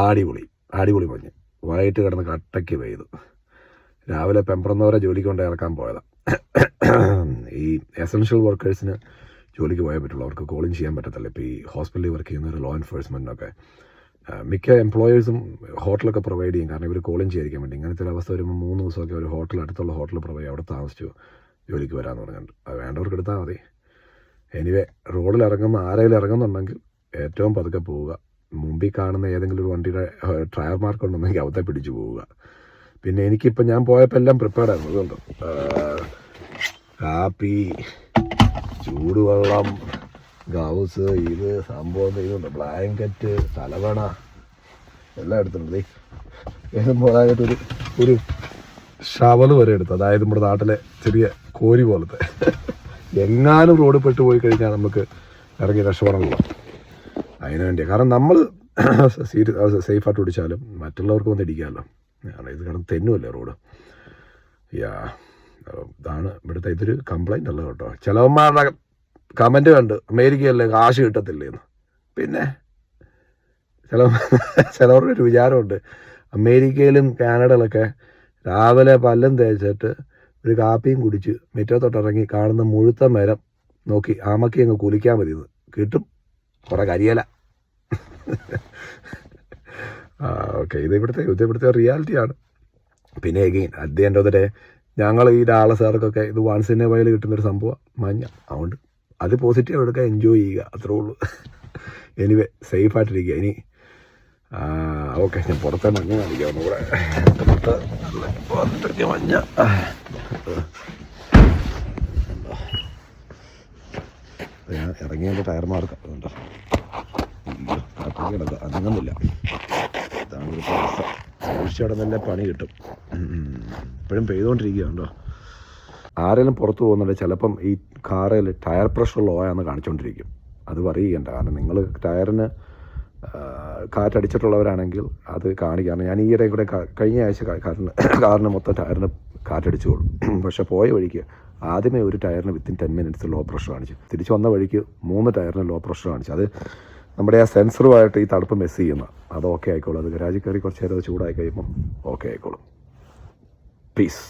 അടിപൊളി മഞ്ഞ്. വൈകിട്ട് കിടന്ന് കട്ടയ്ക്ക് പെയ്തു. രാവിലെ പെമ്പറന്നവരെ ജോലിക്ക് കൊണ്ട് ഇറക്കാൻ പോയതാണ്. ഈ എസൻഷ്യൽ വർക്കേഴ്സിന് ജോലിക്ക് പോയാൽ പറ്റുള്ളൂ, അവർക്ക് കോളിങ് ചെയ്യാൻ പറ്റത്തില്ല. ഇപ്പോൾ ഈ ഹോസ്പിറ്റലിൽ വർക്ക് ചെയ്യുന്നവർ, ലോ എൻഫോഴ്സ്മെൻറ്റിനൊക്കെ മിക്ക എംപ്ലോയേഴ്സും ഹോട്ടലൊക്കെ പ്രൊവൈഡ് ചെയ്യും. കാരണം ഇവർ കോളിങ് ചെയ്യാതിരിക്കാൻ വേണ്ടി. ഇങ്ങനത്തെ ഒരു അവസ്ഥ വരുമ്പോൾ 3 ദിവസമൊക്കെ ഒരു അടുത്തുള്ള ഹോട്ടൽ പ്രൊവൈഡ്, അവിടെ താമസിച്ചു ജോലിക്ക് വരാമെന്ന് പറഞ്ഞിട്ടുണ്ട്. അത് വേണ്ടവർക്ക് എടുത്താൽ മതി. എനിവേ, റോഡിൽ ഇറങ്ങുന്ന ആരെങ്കിലും ഇറങ്ങുന്നുണ്ടെങ്കിൽ ഏറ്റവും പതുക്കെ പോവുക. മുമ്പിൽ കാണുന്ന ഏതെങ്കിലും ഒരു വണ്ടിയുടെ ടയർ മാർക്ക് ഉണ്ടെന്നെങ്കിൽ അവത്തെ പിടിച്ചു പോവുക. പിന്നെ എനിക്കിപ്പോൾ ഞാൻ പോയപ്പോൾ എല്ലാം പ്രിപ്പയർഡ് ആയിരുന്നു. അതുകൊണ്ട് കാപ്പി, ചൂടുവെള്ളം, ഗ്ലൗസ്, ഇത് സംഭവം ഇതുണ്ട്, ബ്ലാങ്കറ്റ്, തലവണ എല്ലാം എടുത്തിട്ടുണ്ട്. ഏതും പോരായിട്ടൊരു ഷവല് വരെ എടുത്തു. അതായത് നമ്മുടെ നാട്ടിലെ ചെറിയ കോരി പോലത്തെ. എങ്ങാനും റോഡ് പെട്ട് പോയി കഴിഞ്ഞാൽ നമുക്ക് ഇറങ്ങി രക്ഷപ്പെടണമല്ലോ. അതിന് വേണ്ടിയാണ്. കാരണം നമ്മൾ സേഫായിട്ട് ഓടിച്ചാലും മറ്റുള്ളവർക്ക് വന്ന് ഇടിക്കാമല്ലോ. ഇത് കാരണം തെന്നുമല്ലേ റോഡ്. ഇതാണ് ഇവിടുത്തെ ഇതൊരു കംപ്ലൈൻ്റ് അല്ല കേട്ടോ. ചിലവന്മാരുടെ കമൻറ്റ് കണ്ട് അമേരിക്കയല്ലേ കാശ് കിട്ടത്തില്ലേന്ന്. പിന്നെ ചിലവരുടെ ഒരു വിചാരമുണ്ട്, അമേരിക്കയിലും കാനഡയിലൊക്കെ രാവിലെ പല്ലും തേച്ചിട്ട് ഒരു കാപ്പിയും കുടിച്ച് മുറ്റത്തോട്ടിറങ്ങി കാണുന്ന മുഴുത്ത മരം നോക്കി ആമക്കി അങ്ങ് കുലിക്കാൻ മതി. കിട്ടും കുറേ കരിയല. ഓക്കെ, ഇവിടുത്തെ റിയാലിറ്റിയാണ്. പിന്നെ again at the end of the day ഞങ്ങൾ ഈ ഡാളസാർക്കൊക്കെ ഇത് വൺസ് ഇൻ എ വൈൽ കിട്ടുന്നൊരു സംഭവം മഞ്ഞ. അതുകൊണ്ട് അത് പോസിറ്റീവ് എടുക്കുക, എൻജോയ് ചെയ്യുക, അത്രേ ഉള്ളൂ. എനിവേ, സേഫായിട്ടിരിക്കുക. ഇനി ഓക്കെ, ഞാൻ പുറത്തെ മഞ്ഞ കാണിക്കാം. ഒന്നുകൂടെ പുറത്ത് മഞ്ഞ ഞാൻ ഇറങ്ങിയതിൻ്റെ ടയർ മാർക്ക് അതുകൊണ്ടോ അനങ്ങുന്നില്ല. ഇതാണ് ഒരു അവസ്ഥ. സൂക്ഷിച്ചവിടെ നല്ല പണി കിട്ടും. ഇപ്പോഴും പെയ്തുകൊണ്ടിരിക്കുകയുണ്ടോ. ആരെങ്കിലും പുറത്ത് പോകുന്നുണ്ട്, ചിലപ്പം ഈ കാറിൽ ടയർ പ്രഷർ ലോ ആണെന്ന് കാണിച്ചുകൊണ്ടിരിക്കും. അത് പറയണ്ട. കാരണം നിങ്ങൾ ടയറിന് കാറ്റടിച്ചിട്ടുള്ളവരാണെങ്കിൽ അത് കാണിക്കാം. ഞാൻ ഈയിടെ കൂടെ കഴിഞ്ഞ ആഴ്ച കാറിന് മൊത്തം ടയറിന് കാറ്റടിച്ചോളും. പക്ഷേ പോയ വഴിക്ക് ആദ്യമേ ഒരു ടയറിന് വിത്തിൻ 10 minutes ലോ പ്രഷർ കാണിച്ചു. തിരിച്ച് വന്ന വഴിക്ക് 3 ടയറിന് ലോ പ്രഷർ കാണിച്ചു. അത് നമ്മുടെ ആ സെൻസറുമായിട്ട് ഈ തണുപ്പ് മെസ്സ് ചെയ്യുന്ന അത് ഓക്കെ ആയിക്കോളും. അത് ഗരാജിൽ കയറി കുറച്ച് നേരം ചൂടായി കഴിയുമ്പം ഓക്കെ ആയിക്കോളും. പീസ്.